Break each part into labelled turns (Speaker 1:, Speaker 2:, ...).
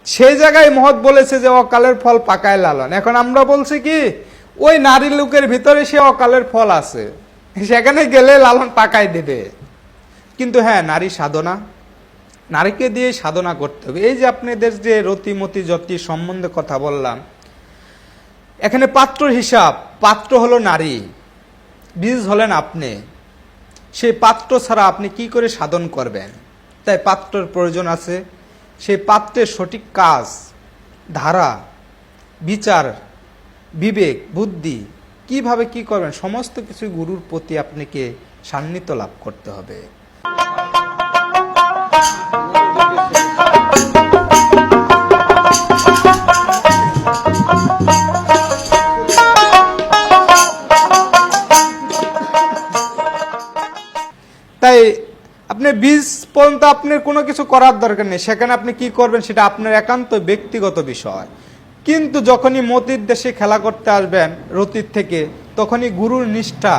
Speaker 1: সেই জায়গায় মহৎ বলেছে যে অকালের ফল পাকায় লালন। এখন আমরা বলছি কি ওই নারী লোকের ভিতরে সে অকালের ফল আছে, সেখানে গেলে লালন পাকায় দেবে। কিন্তু হ্যাঁ, নারী সাধনা, নারীকে দিয়ে সাধনা করতে হবে। এই যে আপনাদের যে রতিমতি যতি সম্বন্ধে কথা বললাম, এখানে পাত্র হিসাব, পাত্র হলো নারী, বীজ হলেন আপনি। সেই পাত্র ছাড়া আপনি কি করে সাধন করবেন? তাই পাত্রের প্রয়োজন আছে। সেই পাত্রের সঠিক কাজ, ধারা, বিচার, বিবেক, বুদ্ধি, কিভাবে কি করবেন, সমস্ত কিছু গুরুর প্রতি আপনাকে সান্নিধ্য লাভ করতে হবে। তাই আপনি বীজ পর্যন্ত আপনার কোনো কিছু করার দরকার নেই, সেখানে আপনি কি করবেন সেটা আপনার একান্ত ব্যক্তিগত বিষয়। কিন্তু যখনই মতির দেশে খেলা করতে আসবেন রতির থেকে, তখনই গুরুর নিষ্ঠা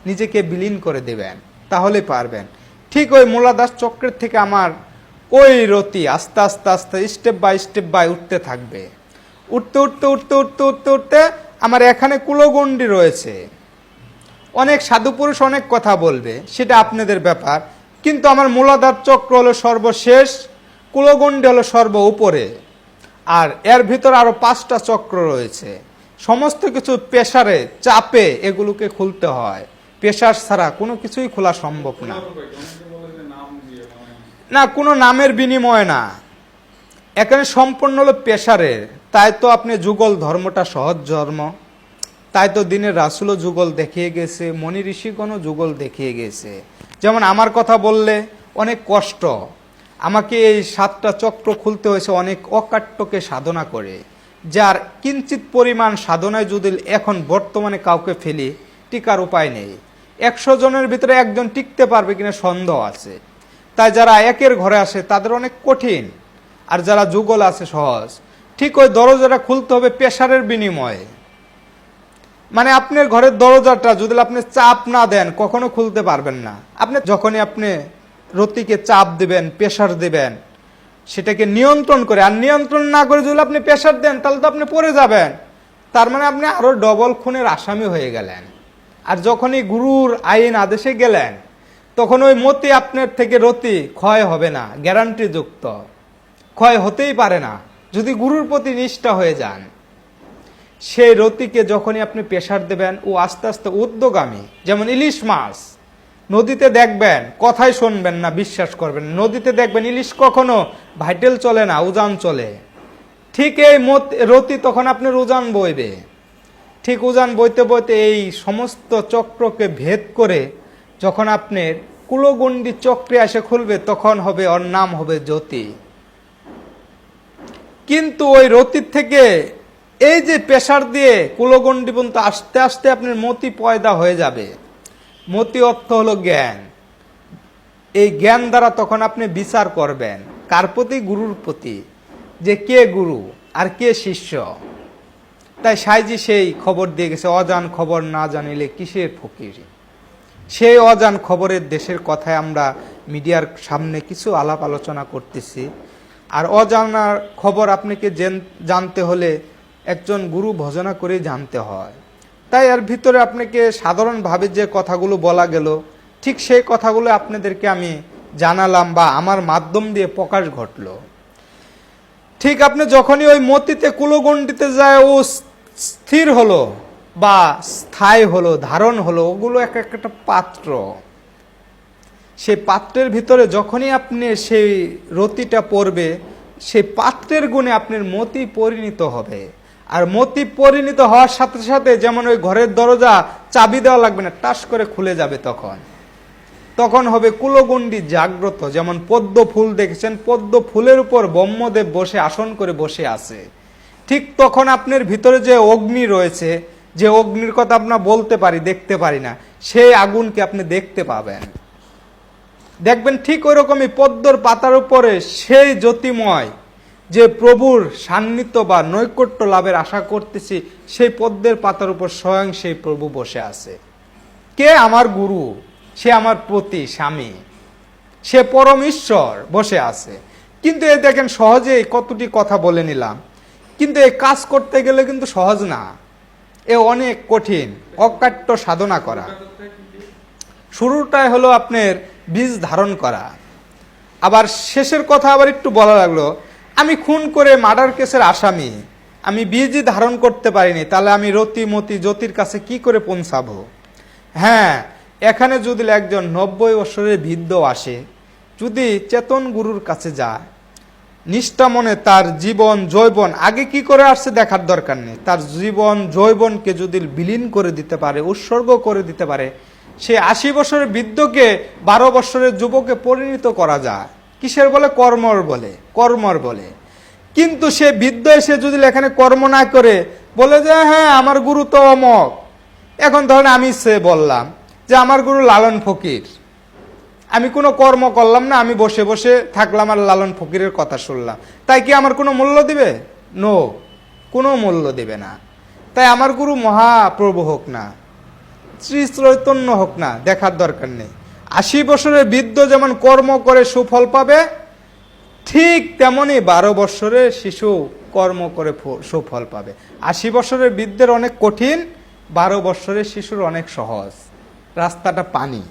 Speaker 1: নিজেকে বিলীন করে দেবেন, তাহলে পারবেন। ঠিক ওই মূলাদাস চক্রের থেকে আমার ওই রতি আস্তে আস্তে আস্তে স্টেপ বাই উঠতে থাকবে। উঠতে উঠতে উঠতে উঠতে উঠতে উঠতে আমার এখানে কুলগণ্ডি রয়েছে। অনেক সাধু পুরুষ অনেক কথা বলবে, সেটা আপনাদের ব্যাপার। কিন্তু আমার মূলাধার চক্র হলো সর্বশেষ, কুলগণ্ডি হলো সর্ব উপরে, আর এর ভিতর আরো 5টা চক্র রয়েছে। সমস্ত কিছু প্রেসারে, চাপে এগুলোকে খুলতে হয়। প্রেসার ছাড়া কোনো কিছুই খোলা সম্ভব না। না, কোনো নামের বিনিময় না, এখানে সম্পূর্ণ হলো প্রেসারের। তাই তো আপনি যুগল ধর্মটা সহজ ধর্ম। তাই তো দিনের রাসূলও যুগল দেখিয়ে গেছে, মনি ঋষিগণও যুগল দেখিয়ে গেছে। যেমন আমার কথা বললে অনেক কষ্ট, আমাকে এই 7টা চক্র খুলতে হয়েছে অনেক অকাট্যকে সাধনা করে। যার কিঞ্চিত পরিমাণ সাধনায় যদি এখন বর্তমানে কাউকে ফেলি, টিকার উপায় নেই। 100 জনের ভিতরে একজন টিকতে পারবে কিনা সন্দেহ আছে। তাই যারা একের ঘরে আসে তাদের অনেক কঠিন, আর যারা যুগল আছে সহজ। ঠিক ওই দরজাটা খুলতে হবে প্রেসারের বিনিময়ে। মানে আপনার ঘরের দরজাটা যদি আপনি চাপ না দেন কখনো খুলতে পারবেন না। আপনি যখনই আপনি রতিকে চাপ দিবেন, প্রেসার দিবেন, সেটাকে নিয়ন্ত্রণ করে, আর নিয়ন্ত্রণ না করে যদি আপনি প্রেসার দেন তাহলে তো আপনি পড়ে যাবেন। তার মানে আপনি আরো ডবল খুনের আসামি হয়ে গেলেন। আর যখনই গুরুর আইন আদেশে গেলেন, তখন ওই মতি আপনার থেকে রতি ক্ষয় হবে না, গ্যারান্টি যুক্ত। ক্ষয় হতেই পারে না যদি গুরুর প্রতি নিষ্ঠা হয়ে যান। সেই রতিকে যখনই আপনি প্রেসার দেবেন, ও আস্তে আস্তে ঊর্ধ্বগামী। যেমন ইলিশ মাছ নদীতে দেখবেন, কথাই শুনবেন না, বিশ্বাস করবেন। নদীতে দেখবেন ইলিশ কখনো ভাইটেল চলে না, উজান চলে। ঠিক এই রতি তখন আপনার উজান বইবে। ঠিক উজান বইতে বইতে এই সমস্ত চক্রকে ভেদ করে যখন আপনার কুলগণ্ডি চক্রে এসে খুলবে, তখন হবে, ওর নাম হবে জ্যোতি। কিন্তু ওই রতির থেকে এই যে প্রেসার দিয়ে কুলগণ্ডি পর্যন্ত আস্তে আস্তে আপনার মতি পয়দা হয়ে যাবে। মতি অর্থ হলো জ্ঞান। এই জ্ঞান দ্বারা তখন আপনি বিচার করবেন কার প্রতি? গুরুর প্রতি, যে কে গুরু আর কে শিষ্য। তাই সাইজি সেই খবর দিয়ে গেছে, অজান খবর না জানিলে কিসের ফকির। সেই অজান খবরের দেশের কথায় আমরা মিডিয়ার সামনে কিছু আলাপ আলোচনা করতেছি। আর অজানার খবর আপনাকে জানতে হলে একজন গুরু ভজনা করে জানতে হয়। তাই এর ভিতরে আপনাকে সাধারণভাবে যে কথাগুলো বলা গেল, ঠিক সেই কথাগুলো আপনাদেরকে আমি জানালাম, বা আমার মাধ্যম দিয়ে প্রকাশ ঘটলো। ঠিক আপনি যখনই ওই মতিতে কুলগণ্ডিতে যায়, ও স্থির হলো বা স্থায়ী হলো, ধারণ হলো, ওগুলো এক একটা পাত্র। সেই পাত্রের ভিতরে যখনই আপনি সেই রতিটা পড়বে, সেই পাত্রের গুণে আপনার মতি পরিণত হবে। আর মতি পরিণত হওয়ার সাথে সাথে যেমন ওই ঘরের দরজা চাবি দেওয়া লাগবে না, টাস করে খুলে যাবে। তখন হবে কুলগণ্ডি জাগ্রত। যেমন পদ্ম ফুল দেখেছেন, পদ্ম ফুলের উপর ব্রহ্মদেব বসে আসন করে বসে আছে। ঠিক তখন আপনার ভিতরে যে অগ্নি রয়েছে, যে অগ্নির কথা আপনার বলতে পারি, দেখতে পারি না, সেই আগুনকে আপনি দেখতে পাবেন। দেখবেন ঠিক ওই রকমই পদ্মর পাতার উপরে সেই জ্যোতিময়, যে প্রভুর সান্নিধ্য বা নৈকট্য লাভের আশা করতেছি, সেই পদ্মের পাতার উপর স্বয়ং সেই প্রভু বসে আছে। কে? আমার গুরু, সে আমার প্রতি স্বামী, সে পরম ঈশ্বর বসে আছে। কিন্তু এই দেখেন সহজেই কতটি কথা বলে নিলাম, কিন্তু এই কাজ করতে গেলে কিন্তু সহজ না, এ অনেক কঠিন, অকাট্য সাধনা করা। শুরুটাই হলো আপনার বীজ ধারণ করা। আবার শেষের কথা আবার একটু বলা লাগলো, আমি খুন করে মার্ডার কেসের আসামি, আমি বীজই ধারণ করতে পারিনি, তাহলে আমি রতি মতি জ্যোতির কাছে কি করে পৌঁছাবো? হ্যাঁ, এখানে যদি একজন 90 বছরের বৃদ্ধ আসে, যদি চেতন গুরুর কাছে যায়, নিষ্ঠা মনে তার জীবন যৌবন আগে কি করে আসছে দেখার দরকার নেই, তার জীবন যৌবনকে যদি বিলীন করে দিতে পারে, উৎসর্গ করে দিতে পারে, সে 80 বছরের বৃদ্ধকে 12 বছরের যুবকে পরিণত করা যায়। কিসের বলে? কর্মর বলে, কর্মর বলে। কিন্তু সে বৃদ্ধ এসে যদি এখানে কর্ম না করে বলে যে হ্যাঁ আমার গুরু তো অমক, এখন ধরেন আমি সে বললাম যে আমার গুরু লালন ফকির, আমি কোনো কর্ম করলাম না, আমি বসে বসে থাকলাম আর লালন ফকিরের কথা শুনলাম, তাই কি আমার কোনো মূল্য দিবে? নো, কোনো মূল্য দিবে না। তাই আমার গুরু মহাপ্রভু হোক না, শ্রী চৈতন্য হোক না, দেখার দরকার নেই। 80 বছরের বৃদ্ধ যেমন কর্ম করে সুফল পাবে, ঠিক তেমনি 12 বছরের শিশু কর্ম করে সুফল পাবে। 80 বছরের বৃদ্ধের অনেক কঠিন, 12 বছরের শিশুর অনেক সহজ, রাস্তাটা পানি।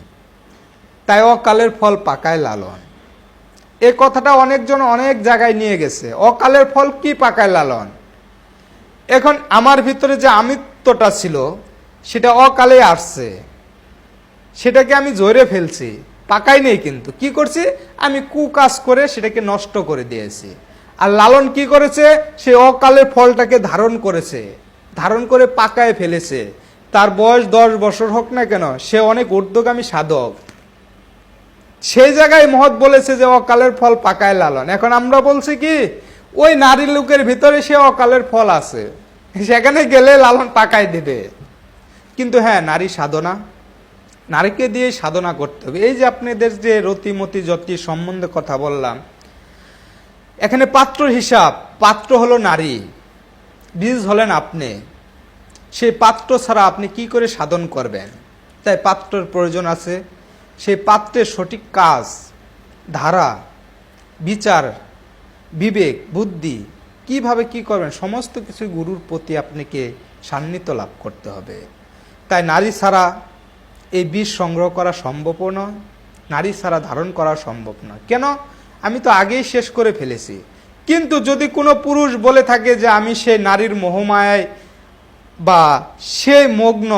Speaker 1: তাই অকালের ফল পাকায় লালন, এই কথাটা অনেকজন অনেক জায়গায় নিয়ে গেছে। অকালের ফল কি পাকায় লালন? এখন আমার ভিতরে যে আমিত্বটা ছিল সেটা অকালে আসছে, সেটাকে আমি জোরে ফেলছি, পাকাই নেই। কিন্তু কি করছি? আমি কুকাজ করে সেটাকে নষ্ট করে দিয়েছি। আর লালন কি করেছে? সে অকালের ফলটাকে ধারণ করেছে, ধারণ করে পাকায় ফেলেছে। তার বয়স 10 বছর হোক না কেন, সে অনেক ঊর্ধ্বগামী সাধক। সেই জায়গায় মহৎ বলেছে যে অকালের ফল পাকায় লালন। এখন আমরা বলছি কি ওই নারী লোকের ভিতরে সে অকালের ফল আছে, সেখানে গেলে লালন পাকায় দিবে। কিন্তু হ্যাঁ, নারী সাধনা, নারীকে দিয়ে সাধনা করতে হবে। এই যে আপনাদের যে রতিমতি যতি সম্বন্ধে কথা বললাম, এখানে পাত্র হিসাব, পাত্র হলো নারী, বীজ হলেন আপনি। সেই পাত্র ছাড়া আপনি কি করে সাধন করবেন? তাই পাত্রের প্রয়োজন আছে। সেই পাত্রের সঠিক কাজ, ধারা, বিচার, বিবেক, বুদ্ধি, কিভাবে কি করবেন, সমস্ত কিছু গুরুর প্রতি আপনাকে সান্নিধ্য লাভ করতে হবে। তাই নারী ছাড়া এই বীজ সংগ্রহ করা সম্ভব নয়, নারী ছাড়া ধারণ করা সম্ভব নয়। কেন? আমি তো আগেই শেষ করে ফেলেছি। কিন্তু যদি কোনো পুরুষ বলে থাকে যে আমি সেই নারীর মোহমায়ায় বা সেই মগ্ন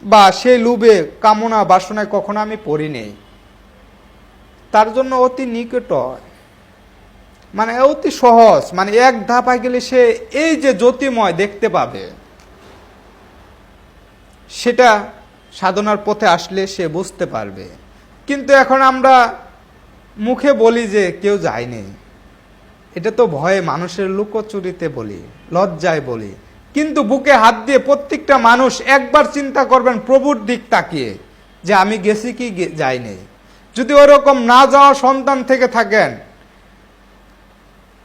Speaker 1: বা সেই লোভে কামনা বাসনায় কখনো আমি পড়ি নেই, তার জন্য অতি নিকট, মানে অতি সহজ, মানে এক ধাপ গেলে সে এই যে জ্যোতিময় দেখতে পাবে, সেটা সাধনার পথে আসলে সে বুঝতে পারবে। কিন্তু এখন আমরা মুখে বলি যে কেউ যায়নি, এটা তো ভয়ে মানুষের লুকোচুরিতে বলি, লজ্জায় বলি। কিন্তু বুকে হাত দিয়ে প্রত্যেকটা মানুষ একবার চিন্তা করবেন প্রভুর দিক তাকিয়ে যে আমি গেছি কি যাইনি। যদি ওরকম না যাওয়া সন্তান থেকে থাকেন,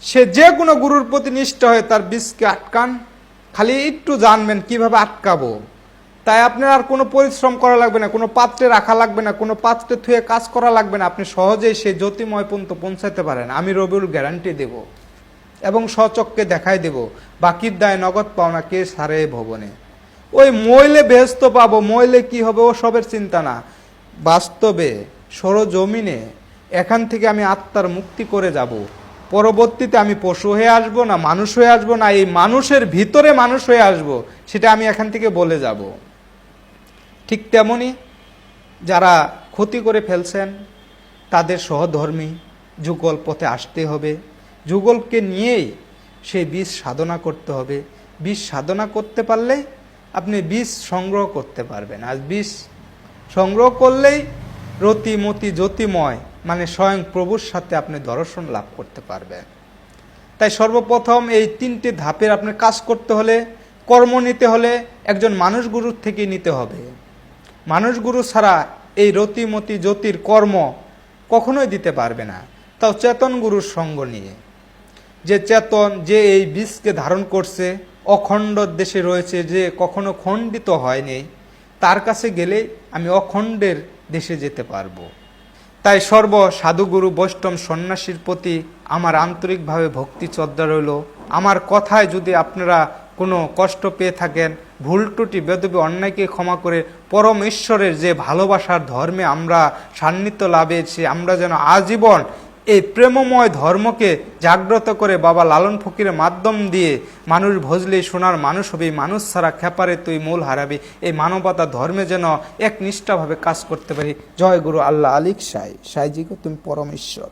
Speaker 1: সে যে কোনো গুরুর প্রতি নিষ্ঠ হয়ে তার বীজকে আটকান, খালি একটু জানবেন কিভাবে আটকাবো। তাই আপনার আর কোনো পরিশ্রম করা লাগবে না, কোনো পাত্রে রাখা লাগবে না, কোনো পাত্রে থুয়ে কাজ করা লাগবে না। আপনি সহজেই সেই জ্যোতিময় পর্যন্ত পৌঁছাতে পারেন, আমি রবিউল গ্যারান্টি দেব এবং স্বচক্ষে দেখাই দেব। বাকির দায় নগদ পাওনা কে সারে ভবনে। ওই মইলে বেহেস্ত পাবো, মইলে কি হবে ও সবের চিন্তা না। বাস্তবে সরজমিনে এখান থেকে আমি আত্মার মুক্তি করে যাব। পরবর্তীতে আমি পশু হয়ে আসবো না মানুষ হয়ে আসবো, না এই মানুষের ভিতরে মানুষ হয়ে আসবো, সেটা আমি এখান থেকে বলে যাব। ঠিক তেমনি যারা ক্ষতি করে ফেলছেন তাদের সহধর্মী যুগল পথে আসতে হবে। যুগলকে নিয়েই সেই বীজ সাধনা করতে হবে। বীজ সাধনা করতে পারলেই আপনি বীজ সংগ্রহ করতে পারবেন। আর বীজ সংগ্রহ করলেই রতিমতি জ্যোতিময় মানে স্বয়ং প্রভুর সাথে আপনি দর্শন লাভ করতে পারবেন। তাই সর্বপ্রথম এই 3টে ধাপের আপনার কাজ করতে হলে, কর্ম নিতে হলে একজন মানুষ গুরুর থেকে নিতে হবে। মানুষ গুরু ছাড়া এই রতিমতি জ্যোতির কর্ম কখনোই দিতে পারবে না। তাও চেতন গুরুর সঙ্গ নিয়ে, যে চেতন, যে এই বীজকে ধারণ করছে, অখণ্ড দেশে রয়েছে, যে কখনো খণ্ডিত হয়নি, তার কাছে গেলে আমি অখণ্ডের দেশে যেতে পারবো। তাই সর্ব সাধুগুরু বৈষ্ণব সন্ন্যাসীর প্রতি আমার আন্তরিকভাবে ভক্তি শ্রদ্ধা রইল। আমার কথায় যদি আপনারা কোনো কষ্ট পেয়ে থাকেন, ভুল ত্রুটি বেদবি অন্যায়কে ক্ষমা করে পরম ঈশ্বরের যে ভালোবাসার ধর্মে আমরা সান্নিধ্য লাভেছি, আমরা যেন আজীবন এই প্রেমময় ধর্মকে জাগ্রত করে বাবা লালন ফকিরের মাধ্যম দিয়ে মানুষ ভজলে সোনার মানুষ হবে, মানুষ ছাড়া খেপারে তুই মূল হারাবি, এই মানবতা ধর্মে যেন একনিষ্ঠাভাবে কাজ করতে পারি। জয় গুরু আল্লাহ আলিক সাই সাইজিকে তুমি পরমেশ্বর।